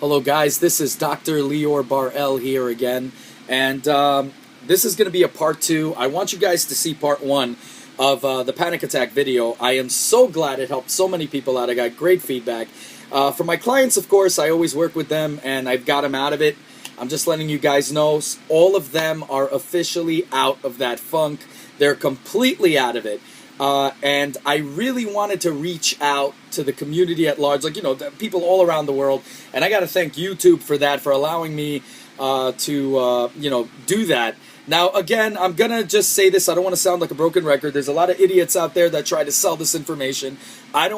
Hello guys, this is Dr. Lior Bar-El here again, and this is going to be a part 2. I want you guys to see part 1 of the panic attack video. I am so glad it helped so many people out. I got great feedback. For my clients, of course, I always work with them, and I've got them out of it. I'm just letting you guys know, all of them are officially out of that funk. They're completely out of it. And I really wanted to reach out to the community at large, like, the people all around the world. And I got to thank YouTube for that, for allowing me to do that. Now, again, I'm going to just say this. I don't want to sound like a broken record. There's a lot of idiots out there that try to sell this information. I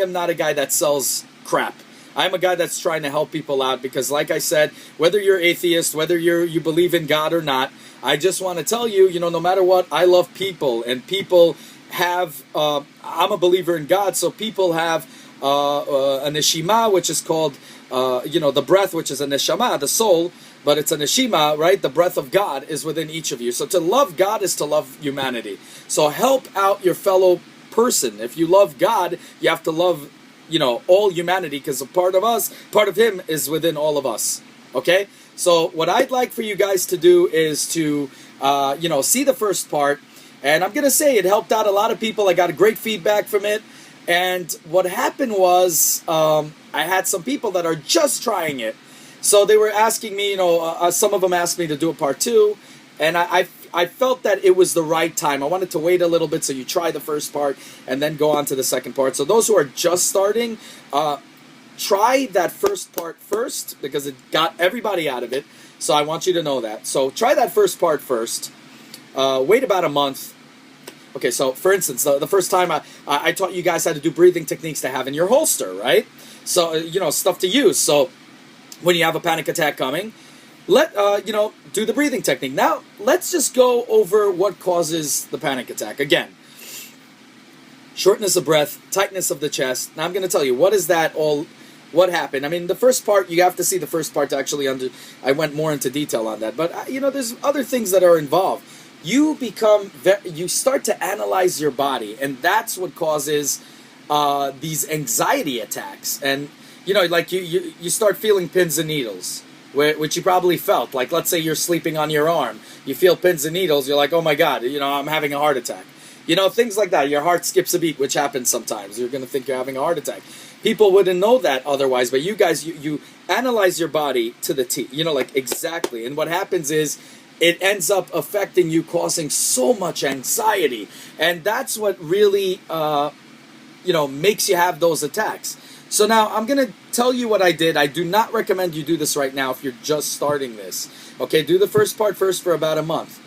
am not a guy that sells crap. I'm a guy that's trying to help people out because, like I said, whether you're atheist, whether you believe in God or not, I just want to tell you, no matter what, I love people, and people have, I'm a believer in God, so people have a neshima, which is called, the breath, which is a neshama, the soul, but it's a neshima, right? The breath of God is within each of you. So to love God is to love humanity. So help out your fellow person. If you love God, you have to love, all humanity, because a part of Him is within all of us. Okay? So what I'd like for you guys to do is to, see the first part. And I'm going to say it helped out a lot of people. I got a great feedback from it. And what happened was I had some people that are just trying it. So they were asking me, some of them asked me to do a part 2. And I felt that it was the right time. I wanted to wait a little bit so you try the first part and then go on to the second part. So those who are just starting, try that first part first because it got everybody out of it. So I want you to know that. So try that first part first. Wait about a month. Okay, so for instance, the first time I taught you guys how to do breathing techniques to have in your holster, right? So, stuff to use. So when you have a panic attack coming, do the breathing technique. Now, let's just go over what causes the panic attack. Again, shortness of breath, tightness of the chest. Now, I'm going to tell you, what happened? I mean, the first part, you have to see the first part to actually I went more into detail on that. But, there's other things that are involved. You start to analyze your body, and that's what causes these anxiety attacks. And, you start feeling pins and needles, which you probably felt. Like, let's say you're sleeping on your arm. You feel pins and needles. You're like, oh, my God, I'm having a heart attack. Things like that. Your heart skips a beat, which happens sometimes. You're going to think you're having a heart attack. People wouldn't know that otherwise, but you guys, you analyze your body to the T, exactly. And what happens is, it ends up affecting you, causing so much anxiety. And that's what really, makes you have those attacks. So now I'm going to tell you what I did. I do not recommend you do this right now if you're just starting this. Okay, do the first part first for about a month.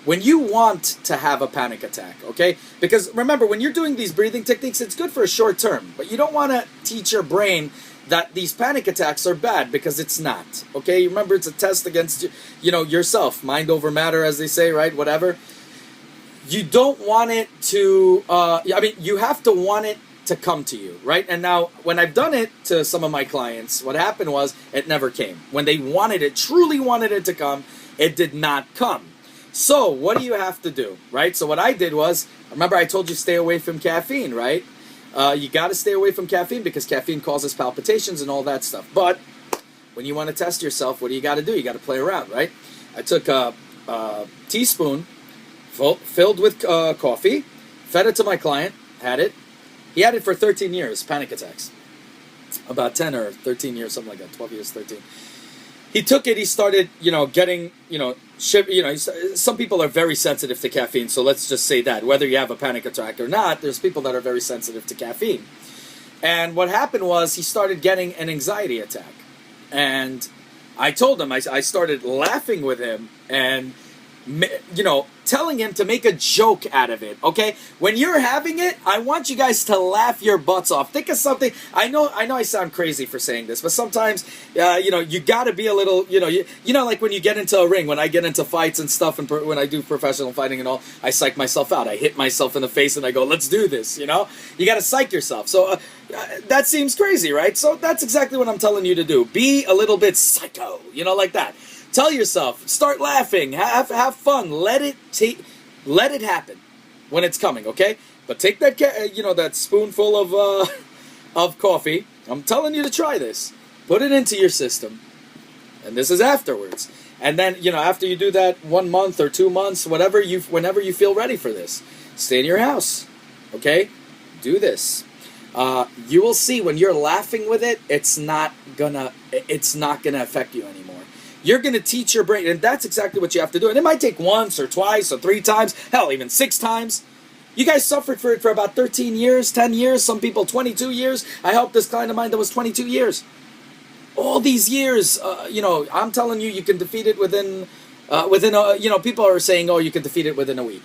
When you want to have a panic attack, okay? Because remember, when you're doing these breathing techniques, it's good for a short term. But you don't want to teach your brain that these panic attacks are bad, because it's not. Okay, remember, it's a test against yourself, mind over matter, as they say, right? Whatever. You don't want it to. You have to want it to come to you, right? And now, when I've done it to some of my clients, what happened was it never came. When they wanted it, truly wanted it to come, it did not come. So what do you have to do, right? So what I did was, remember I told you stay away from caffeine, right? You got to stay away from caffeine because caffeine causes palpitations and all that stuff. But when you want to test yourself, what do? You got to play around, right? I took a teaspoon filled with coffee, fed it to my client, had it. He had it for 13 years, panic attacks. About 10 or 13 years, something like that, 12 years, 13. He took it, he started, getting, some people are very sensitive to caffeine, so let's just say that. Whether you have a panic attack or not, there's people that are very sensitive to caffeine. And what happened was he started getting an anxiety attack. And I told him, I started laughing with him and, telling him to make a joke out of it, okay? When you're having it, I want you guys to laugh your butts off. Think of something. I know I sound crazy for saying this, but sometimes, you gotta be a little, like when you get into a ring, when I get into fights and stuff, and when I do professional fighting and all, I psych myself out. I hit myself in the face and I go, let's do this, You gotta psych yourself. So, that seems crazy, right? So that's exactly what I'm telling you to do. Be a little bit psycho, like that. Tell yourself, start laughing, have fun, let it happen when it's coming, okay? But take that, that spoonful of coffee. I'm telling you to try this. put it into your system, and this is afterwards. And then, after you do that 1 month or 2 months, whenever you feel ready for this, stay in your house, okay? Do this. You will see when you're laughing with it, it's not gonna affect you anymore. You're gonna teach your brain, and that's exactly what you have to do. And it might take once or twice or 3 times, hell, even 6 times. You guys suffered for it for about 13 years, 10 years, some people 22 years. I helped this client of mine that was 22 years. All these years, I'm telling you, you can defeat it within people are saying, oh, you can defeat it within a week.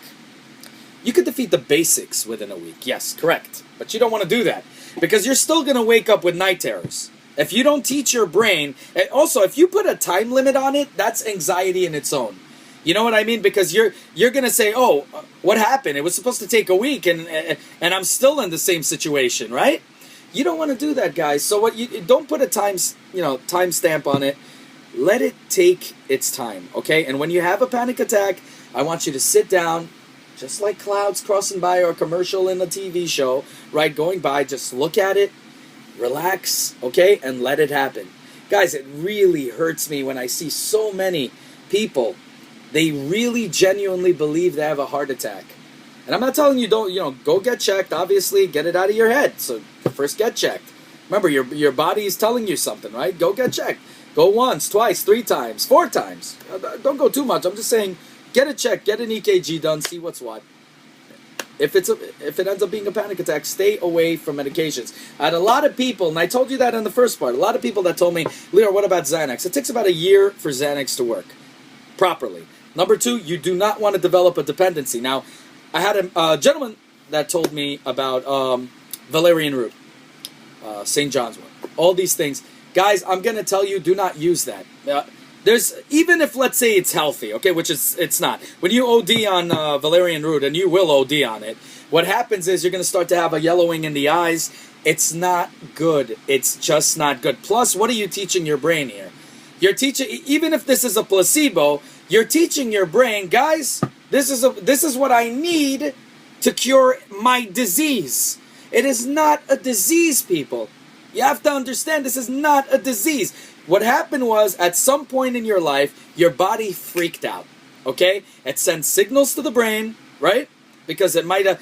You could defeat the basics within a week. Yes, correct. But you don't want to do that because you're still going to wake up with night terrors. If you don't teach your brain, and also if you put a time limit on it, that's anxiety in its own. You know what I mean? Because you're going to say, oh, what happened? It was supposed to take a week and I'm still in the same situation, right? You don't want to do that, guys. So don't put a time stamp on it. Let it take its time, okay? And when you have a panic attack, I want you to sit down, just like clouds crossing by or a commercial in a TV show, right? Going by, just look at it, relax, okay? And let it happen. Guys, it really hurts me when I see so many people, they really genuinely believe they have a heart attack. And I'm not telling you go get checked, obviously, get it out of your head. So first get checked. Remember, your body is telling you something, right? Go get checked. Go once, twice, 3 times, 4 times. Don't go too much. I'm just saying, get it checked, get an EKG done, see what's what. If it ends up being a panic attack, stay away from medications. I had a lot of people, and I told you that in the first part, a lot of people that told me, Lior, what about Xanax? It takes about a year for Xanax to work properly. Number 2, you do not want to develop a dependency. Now, I had a gentleman that told me about valerian root, St. John's wort, all these things. Guys, I'm going to tell you, do not use that. Even if, let's say, it's healthy, okay, which it's not. When you OD on valerian root, and you will OD on it, what happens is you're going to start to have a yellowing in the eyes. It's not good. It's just not good. Plus, what are you teaching your brain here? You're teaching, even if this is a placebo, you're teaching your brain, guys, this is what I need to cure my disease. It is not a disease, people. You have to understand this is not a disease. What happened was, at some point in your life, your body freaked out, okay? It sends signals to the brain, right? Because it might have,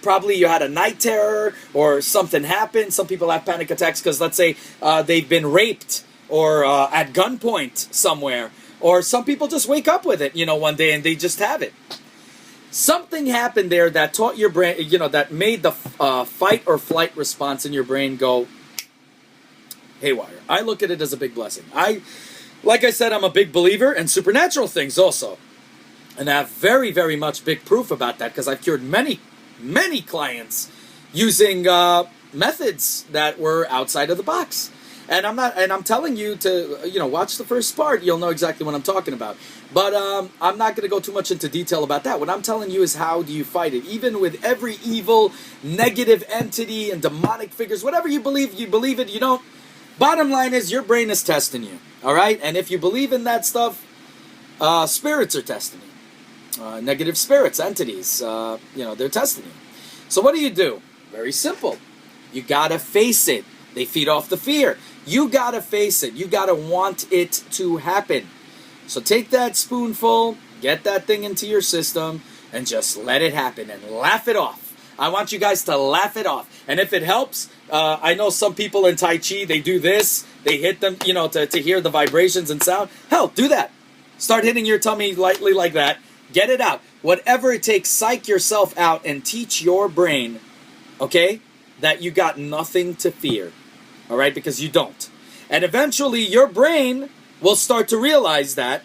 probably you had a night terror or something happened. Some people have panic attacks because, let's say, they've been raped or at gunpoint somewhere. Or some people just wake up with it, one day and they just have it. Something happened there that taught your brain, that made the fight or flight response in your brain go haywire. I look at it as a big blessing. Like I said, I'm a big believer in supernatural things also. And I have very, very much big proof about that because I've cured many, many clients using methods that were outside of the box. And I'm telling you to, watch the first part. You'll know exactly what I'm talking about. But I'm not going to go too much into detail about that. What I'm telling you is how do you fight it. Even with every evil, negative entity and demonic figures, whatever you believe it, you don't. Bottom line is your brain is testing you. All right? And if you believe in that stuff, spirits are testing you. Negative spirits, entities, they're testing you. So what do? Very simple. You got to face it. They feed off the fear. You got to face it. You got to want it to happen. So take that spoonful, get that thing into your system, and just let it happen and laugh it off. I want you guys to laugh it off. And if it helps, I know some people in Tai Chi, they do this. They hit them, to hear the vibrations and sound. Hell, do that. Start hitting your tummy lightly like that. Get it out. Whatever it takes, psych yourself out and teach your brain, okay, that you got nothing to fear. All right, because you don't. And eventually your brain will start to realize that,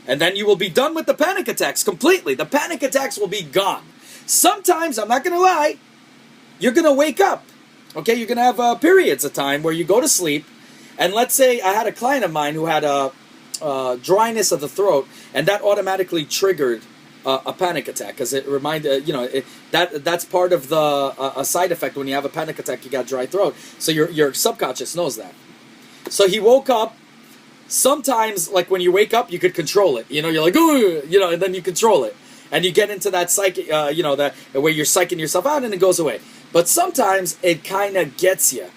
and then you will be done with the panic attacks completely. The panic attacks will be gone. Sometimes, I'm not going to lie, you're going to wake up. Okay, you're going to have periods of time where you go to sleep, and let's say I had a client of mine who had a dryness of the throat, and that automatically triggered a panic attack because it reminded that's part of the a side effect when you have a panic attack. You got dry throat, so your subconscious knows that. So he woke up. Sometimes, like when you wake up, you could control it. You're like, ooh, and then you control it, and you get into that psychic, that where you're psyching yourself out, and it goes away. But sometimes it kind of gets you,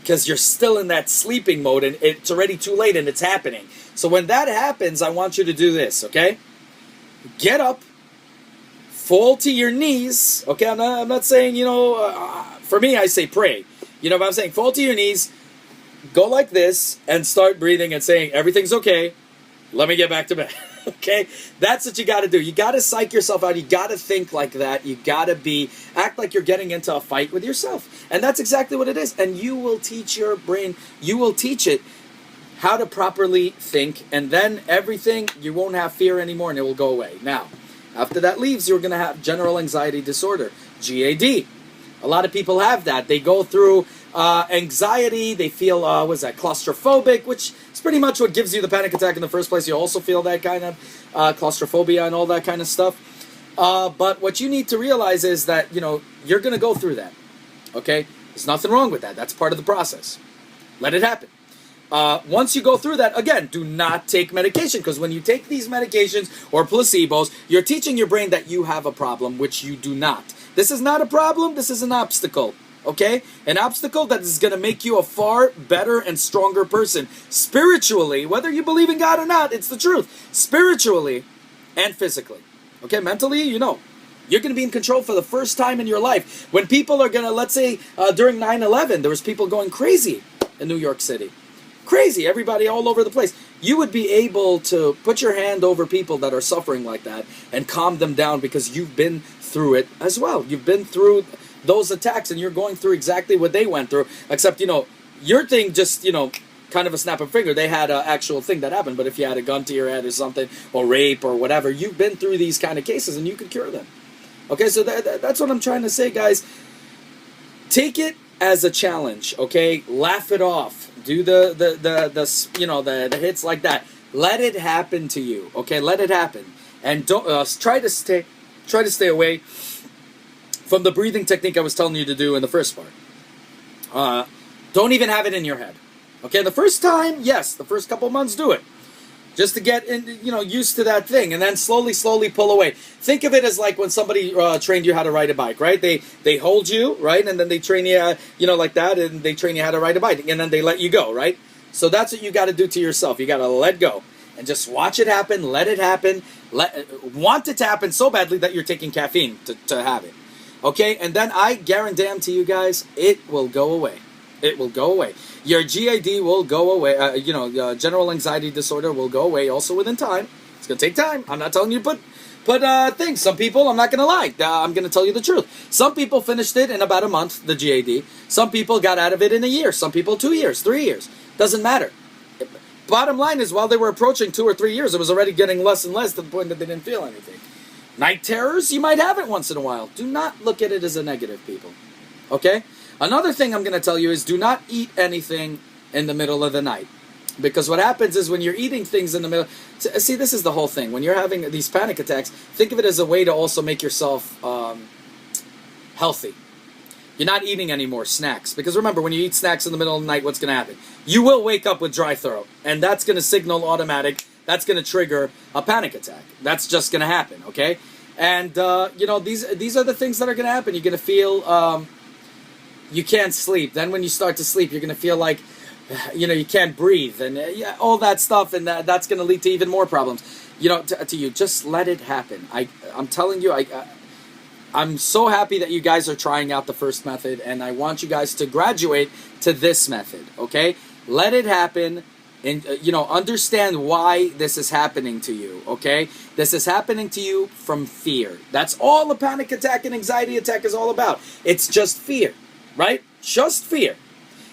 because you're still in that sleeping mode and it's already too late and it's happening. So when that happens, I want you to do this, okay? Get up, fall to your knees, okay? I'm not saying, for me, I say pray. But I'm saying fall to your knees, go like this, and start breathing and saying, everything's okay, let me get back to bed. Okay? That's what you got to do. You got to psych yourself out. You got to think like that. You got to act like you're getting into a fight with yourself. And that's exactly what it is. And you will teach your brain, you will teach it how to properly think. And then everything, you won't have fear anymore and it will go away. Now, after that leaves, you're going to have general anxiety disorder, GAD. A lot of people have that. They go through anxiety, they feel, claustrophobic, which is pretty much what gives you the panic attack in the first place. You also feel that kind of claustrophobia and all that kind of stuff. But what you need to realize is that, you're going to go through that, okay? There's nothing wrong with that. That's part of the process. Let it happen. Once you go through that, again, do not take medication, because when you take these medications or placebos, you're teaching your brain that you have a problem, which you do not. This is not a problem, this is an obstacle, okay? An obstacle that is going to make you a far better and stronger person spiritually, whether you believe in God or not, it's the truth. Spiritually and physically, okay? Mentally, you're going to be in control for the first time in your life. When people are going to, let's say, during 9/11, there was people going crazy in New York City. Crazy, everybody all over the place. You would be able to put your hand over people that are suffering like that and calm them down because you've been through it as well. You've been through those attacks and you're going through exactly what they went through, except, your thing just, kind of a snap of a finger. They had an actual thing that happened, but if you had a gun to your head or something, or rape or whatever, you've been through these kind of cases and you can cure them. Okay, so that's what I'm trying to say, guys. Take it as a challenge, okay? Laugh it off. Do the hits like that. Let it happen to you, okay? Let it happen, and don't try to stay away from the breathing technique I was telling you to do in the first part. Don't even have it in your head, okay? The first time, yes, the first couple months, do it. Just to get used to that thing, and then slowly pull away. Think of it as like when somebody trained you how to ride a bike, right? They hold you, right, and then they train you, like that, and they train you how to ride a bike, and then they let you go, right? So that's what you got to do to yourself. You got to let go and just watch it happen. Let it happen. Want it to happen so badly that you're taking caffeine to have it, okay? And then I guarantee you guys, it will go away. It will go away. Your GAD will go away. General anxiety disorder will go away also within time. It's going to take time. I'm not telling you to put things. Some people, I'm not going to lie. I'm going to tell you the truth. Some people finished it in about a month, the GAD. Some people got out of it in a year. Some people 2 years, 3 years. Doesn't matter. Bottom line is, while they were approaching 2 or 3 years, it was already getting less and less to the point that they didn't feel anything. Night terrors, you might have it once in a while. Do not look at it as a negative, people. Okay? Another thing I'm going to tell you is do not eat anything in the middle of the night. Because what happens is when you're eating things in the middle... See, this is the whole thing. When you're having these panic attacks, think of it as a way to also make yourself healthy. You're not eating any more snacks. Because remember, when you eat snacks in the middle of the night, what's going to happen? You will wake up with dry throat. And that's going to signal automatic. That's going to trigger a panic attack. That's just going to happen, okay? And, these are the things that are going to happen. You're going to feel... you can't sleep. Then when you start to sleep, you're going to feel like, you can't breathe. And all that stuff. And that's going to lead to even more problems. To you. Just let it happen. I'm telling you, I'm so happy that you guys are trying out the first method. And I want you guys to graduate to this method. Okay? Let it happen. And, understand why this is happening to you, okay? This is happening to you from fear. That's all a panic attack and anxiety attack is all about. It's just fear. Right? Just fear.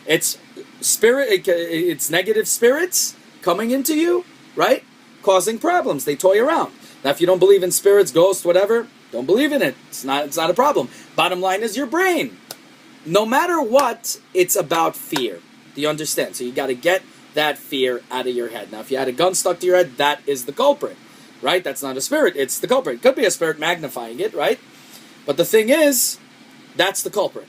It's it's negative spirits coming into you, right? Causing problems. They toy around. Now, if you don't believe in spirits, ghosts, whatever, don't believe in it. It's not a problem. Bottom line is your brain. No matter what, it's about fear. Do you understand? So you got to get that fear out of your head. Now, if you had a gun stuck to your head, that is the culprit, right? That's not a spirit. It's the culprit. It could be a spirit magnifying it, right? But the thing is, that's the culprit.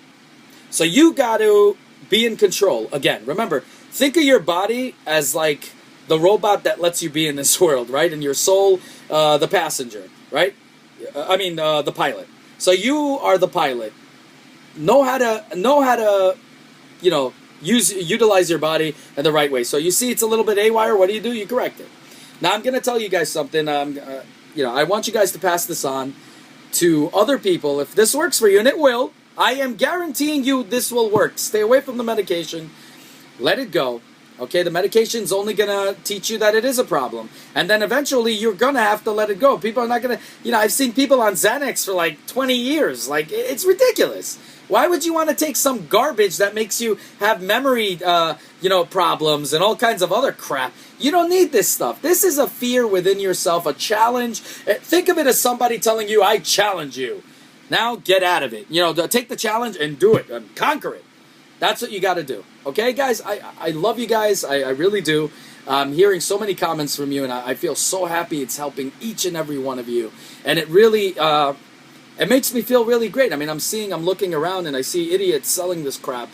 So you got to be in control. Again, remember, think of your body as like the robot that lets you be in this world, right? And your soul, the passenger, right? The pilot. So you are the pilot. Know how to, utilize your body in the right way. So you see it's a little bit haywire. What do? You correct it. Now I'm going to tell you guys something. I want you guys to pass this on to other people. If this works for you, and it will, I am guaranteeing you this will work. Stay away from the medication. Let it go. Okay, the medication's only going to teach you that it is a problem. And then eventually you're going to have to let it go. People are not going to, I've seen people on Xanax for like 20 years. Like, it's ridiculous. Why would you want to take some garbage that makes you have memory, problems and all kinds of other crap? You don't need this stuff. This is a fear within yourself, a challenge. Think of it as somebody telling you, I challenge you. Now get out of it. Take the challenge and do it and conquer it. That's what you got to do. Okay, guys? I love you guys. I really do. I'm hearing so many comments from you, and I feel so happy it's helping each and every one of you. And it really, it makes me feel really great. I mean, I'm looking around, and I see idiots selling this crap.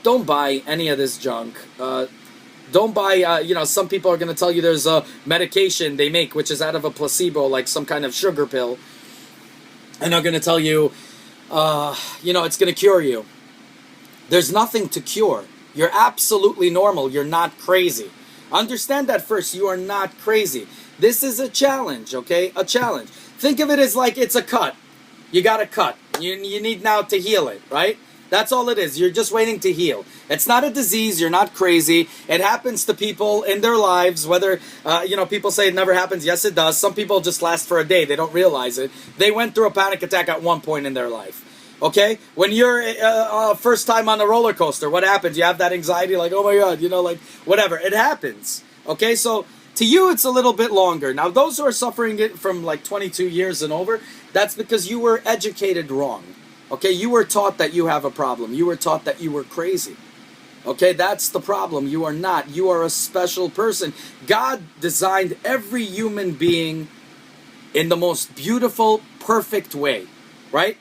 Don't buy any of this junk. Don't buy, some people are going to tell you there's a medication they make, which is out of a placebo, like some kind of sugar pill. And they're going to tell you, it's going to cure you. There's nothing to cure. You're absolutely normal. You're not crazy. Understand that first. You are not crazy. This is a challenge, okay? A challenge. Think of it as like it's a cut. You got a cut. You need now to heal it, right? That's all it is. You're just waiting to heal. It's not a disease. You're not crazy. It happens to people in their lives, whether, people say it never happens. Yes, it does. Some people just last for a day. They don't realize it. They went through a panic attack at one point in their life. Okay? When you're first time on a roller coaster, what happens? You have that anxiety like, oh my God, whatever. It happens. Okay? So to you, it's a little bit longer. Now, those who are suffering it from like 22 years and over, that's because you were educated wrong. Okay? You were taught that you have a problem. You were taught that you were crazy. Okay? That's the problem. You are not. You are a special person. God designed every human being in the most beautiful, perfect way. Right?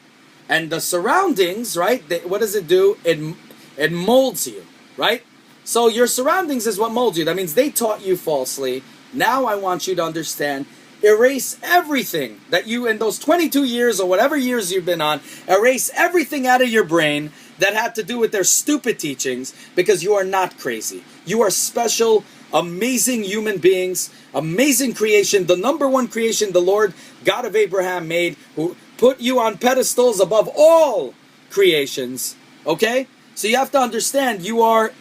And the surroundings, right? What does it do? It molds you, right? So your surroundings is what molds you. That means they taught you falsely. Now I want you to understand, erase everything that you, in those 22 years or whatever years you've been on, erase everything out of your brain that had to do with their stupid teachings, because you are not crazy. You are special, amazing human beings, amazing creation, the number one creation the Lord God of Abraham made, who put you on pedestals above all creations, okay? So you have to understand, you are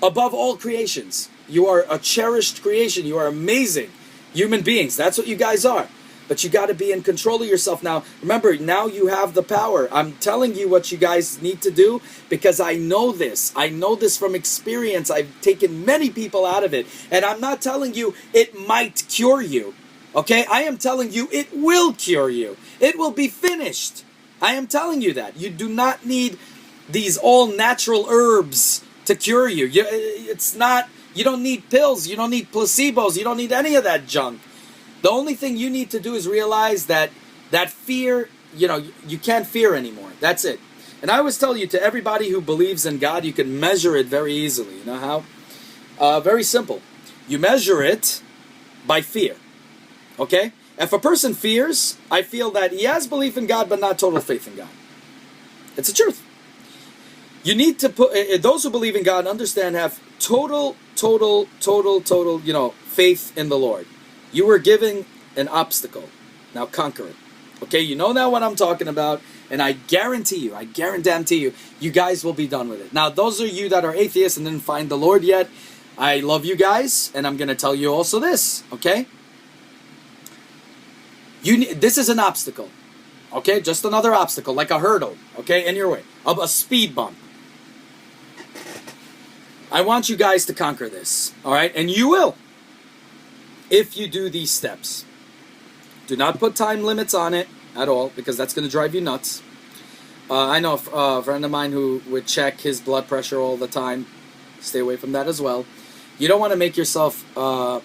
above all creations. You are a cherished creation. You are amazing human beings. That's what you guys are. But you got to be in control of yourself now. Remember, now you have the power. I'm telling you what you guys need to do because I know this. I know this from experience. I've taken many people out of it. And I'm not telling you it might cure you. Okay? I am telling you it will cure you. It will be finished. I am telling you that. You do not need these all-natural herbs to cure you. You don't need pills. You don't need placebos. You don't need any of that junk. The only thing you need to do is realize that fear, you can't fear anymore. That's it. And I always tell you, to everybody who believes in God, you can measure it very easily. You know how? Very simple. You measure it by fear. Okay? If a person fears, I feel that he has belief in God, but not total faith in God. It's the truth. You need to put, those who believe in God understand, have total, faith in the Lord. You were given an obstacle. Now conquer it. Okay, you know now what I'm talking about, and I guarantee you, you guys will be done with it. Now, those of you that are atheists and didn't find the Lord yet, I love you guys, and I'm going to tell you also this, okay? This is an obstacle, okay? Just another obstacle, like a hurdle, okay, in your way, a speed bump. I want you guys to conquer this, all right? And you will, if you do these steps. Do not put time limits on it at all, because that's going to drive you nuts. I know a friend of mine who would check his blood pressure all the time. Stay away from that as well. You don't want to make yourself go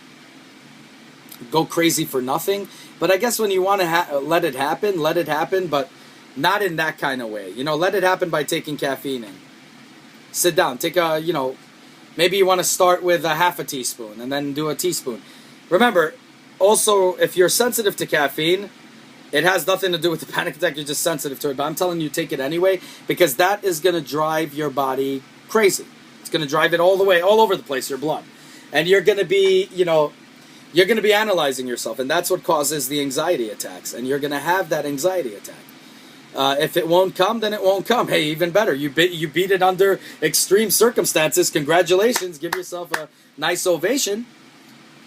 crazy for nothing. But I guess when you want to let it happen, but not in that kind of way. Let it happen by taking caffeine in. Sit down. Take maybe you want to start with a half a teaspoon and then do a teaspoon. Remember, also, if you're sensitive to caffeine, it has nothing to do with the panic attack. You're just sensitive to it. But I'm telling you, take it anyway, because that is going to drive your body crazy. It's going to drive it all the way, all over the place, your blood. And you're going to be, you're going to be analyzing yourself. And that's what causes the anxiety attacks. And you're going to have that anxiety attack. If it won't come, then it won't come. Hey, even better. You beat it under extreme circumstances. Congratulations. Give yourself a nice ovation.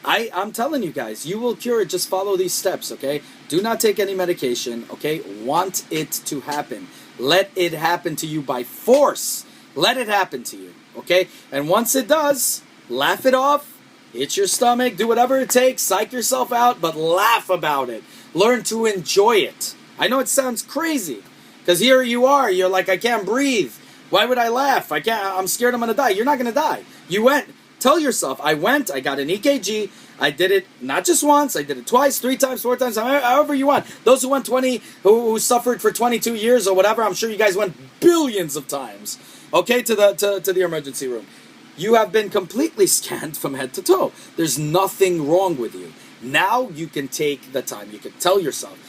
I'm telling you guys, you will cure it. Just follow these steps, okay? Do not take any medication, okay? Want it to happen. Let it happen to you by force. Let it happen to you, okay? And once it does, laugh it off, hit your stomach, do whatever it takes, psych yourself out, but laugh about it. Learn to enjoy it. I know it sounds crazy, because here you are, you're like, I can't breathe. Why would I laugh? I'm scared I'm going to die. You're not going to die. You went. Tell yourself, I went, I got an EKG, I did it not just once, I did it twice, 3 times, 4 times, however you want. Those who went who suffered for 22 years or whatever, I'm sure you guys went billions of times, okay, to the emergency room. You have been completely scanned from head to toe. There's nothing wrong with you. Now you can take the time. You can tell yourself,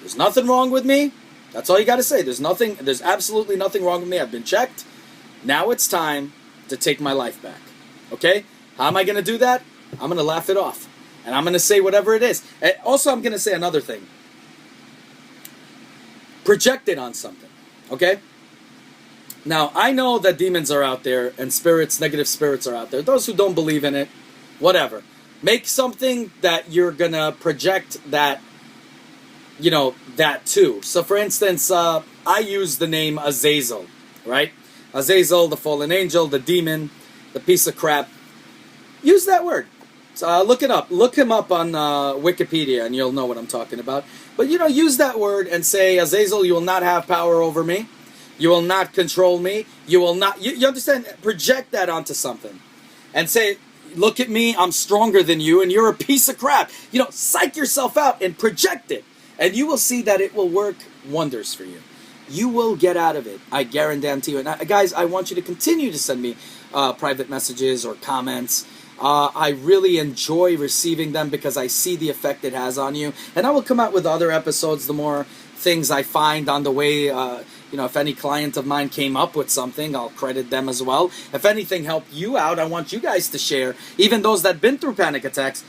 there's nothing wrong with me. That's all you got to say. There's absolutely nothing wrong with me. I've been checked. Now it's time to take my life back. Okay? How am I going to do that? I'm going to laugh it off. And I'm going to say whatever it is. And also, I'm going to say another thing. Project it on something. Okay? Now, I know that demons are out there and spirits, negative spirits are out there. Those who don't believe in it, whatever. Make something that you're going to project that, that too. So, for instance, I use the name Azazel, right? Azazel, the fallen angel, the demon, the piece of crap. Use that word. So, look it up. Look him up on Wikipedia and you'll know what I'm talking about. But, use that word and say, Azazel, you will not have power over me. You will not control me. You will not... You understand? Project that onto something. And say, look at me, I'm stronger than you, and you're a piece of crap. Psych yourself out and project it. And you will see that it will work wonders for you. You will get out of it. I guarantee you. And guys, I want you to continue to send me private messages or comments. I really enjoy receiving them because I see the effect it has on you. And I will come out with other episodes the more things I find on the way. If any client of mine came up with something, I'll credit them as well. If anything helped you out, I want you guys to share. Even those that have been through panic attacks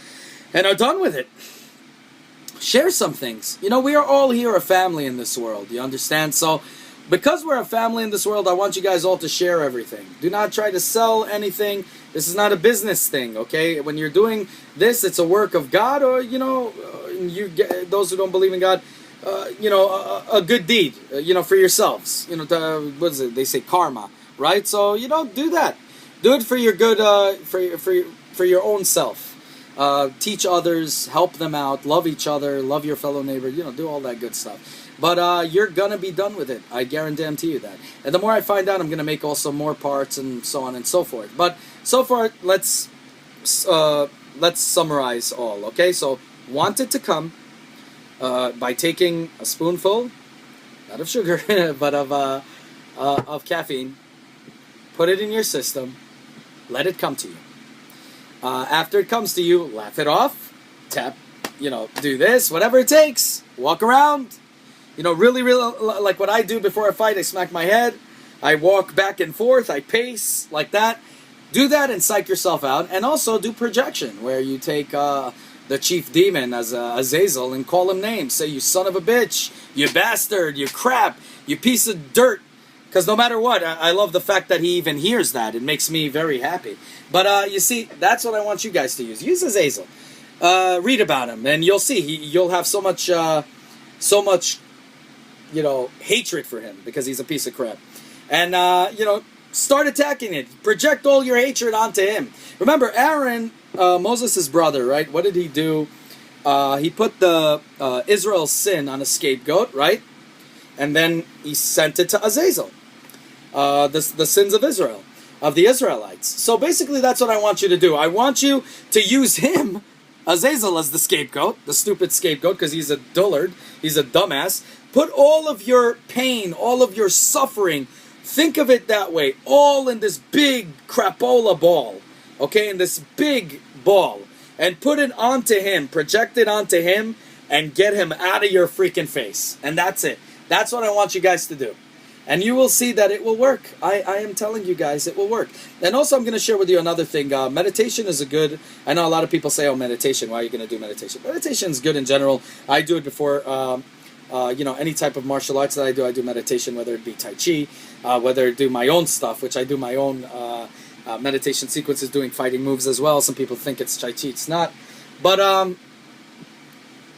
and are done with it. Share some things. We are all here a family in this world. You understand? So, because we're a family in this world, I want you guys all to share everything. Do not try to sell anything. This is not a business thing, okay? When you're doing this, it's a work of God, or, those who don't believe in God, a good deed, for yourselves. What is it? They say karma, right? So, do that. Do it for your good, for your own self. Teach others, help them out, love each other, love your fellow neighbor, do all that good stuff. But you're going to be done with it. I guarantee you that. And the more I find out, I'm going to make also more parts and so on and so forth. But so far, let's summarize all, okay? So, want it to come by taking a spoonful, not of sugar, but of caffeine. Put it in your system. Let it come to you. After it comes to you, laugh it off, tap, do this, whatever it takes, walk around, really, like what I do before a fight, I smack my head, I walk back and forth, I pace, like that. Do that and psych yourself out, and also do projection, where you take the chief demon as Azazel and call him names. Say, you son of a bitch, you bastard, you crap, you piece of dirt. Because no matter what, I love the fact that he even hears that. It makes me very happy. But you see, that's what I want you guys to use. Use Azazel. Read about him, and you'll see. You'll have so much, hatred for him because he's a piece of crap. And start attacking it. Project all your hatred onto him. Remember, Aaron, Moses' brother, right? What did he do? He put the Israel's sin on a scapegoat, right? And then he sent it to Azazel. The sins of Israel, of the Israelites. So basically that's what I want you to do. I want you to use him, Azazel, as the scapegoat, the stupid scapegoat, because he's a dullard, he's a dumbass. Put all of your pain, all of your suffering, think of it that way, all in this big crapola ball, okay, in this big ball, and put it onto him, project it onto him, and get him out of your freaking face. And that's it. That's what I want you guys to do. And you will see that it will work. I am telling you guys, it will work. And also, I'm going to share with you another thing. Meditation is a good... I know a lot of people say, oh, meditation, why are you going to do meditation? Meditation is good in general. I do it before, any type of martial arts that I do meditation, whether it be Tai Chi, whether I do my own stuff, which I do my own meditation sequences, doing fighting moves as well. Some people think it's Tai Chi, it's not. But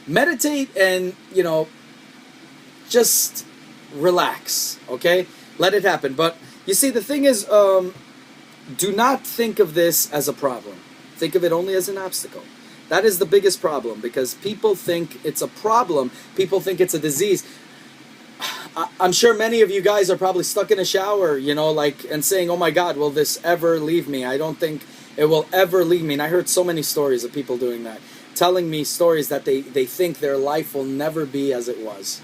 meditate and, just relax, okay? Let it happen. But you see, the thing is, do not think of this as a problem. Think of it only as an obstacle. That is the biggest problem, because people think it's a problem. People think it's a disease. I'm sure many of you guys are probably stuck in a shower, and saying, oh my God, will this ever leave me? I don't think it will ever leave me. And I heard so many stories of people doing that, telling me stories that they think their life will never be as it was.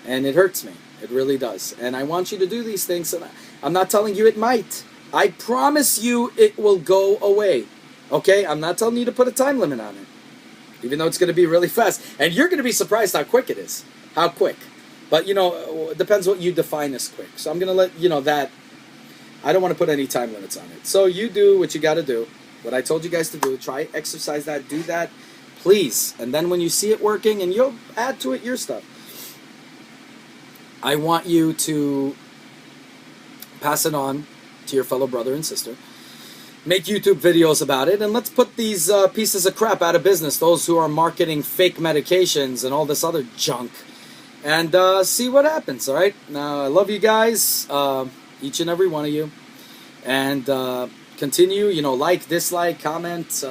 And it hurts me. It really does. And I want you to do these things. And I'm not telling you it might. I promise you it will go away. Okay? I'm not telling you to put a time limit on it. Even though it's going to be really fast. And you're going to be surprised how quick it is. How quick. But, it depends what you define as quick. So I'm going to let that. I don't want to put any time limits on it. So you do what you got to do. What I told you guys to do. Try, exercise that. Do that. Please. And then when you see it working, and you'll add to it your stuff. I want you to pass it on to your fellow brother and sister. Make YouTube videos about it, and let's put these pieces of crap out of business, those who are marketing fake medications and all this other junk, and see what happens, all right? Now, I love you guys, each and every one of you, and continue, like, dislike, comment,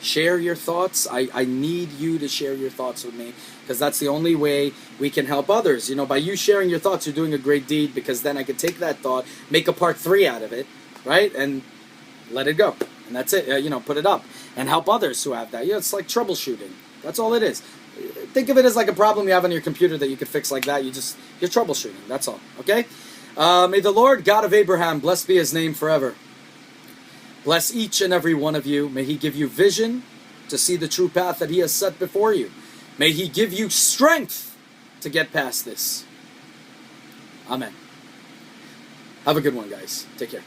share your thoughts. I need you to share your thoughts with me, because that's the only way we can help others. By you sharing your thoughts, you're doing a great deed, because then I could take that thought, make a part 3 out of it, right? And let it go. And that's it. Put it up. And help others who have that. It's like troubleshooting. That's all it is. Think of it as like a problem you have on your computer that you could fix like that. You're troubleshooting. That's all. Okay? May the Lord God of Abraham, blessed be his name forever, bless each and every one of you. May he give you vision to see the true path that he has set before you. May he give you strength to get past this. Amen. Have a good one, guys. Take care.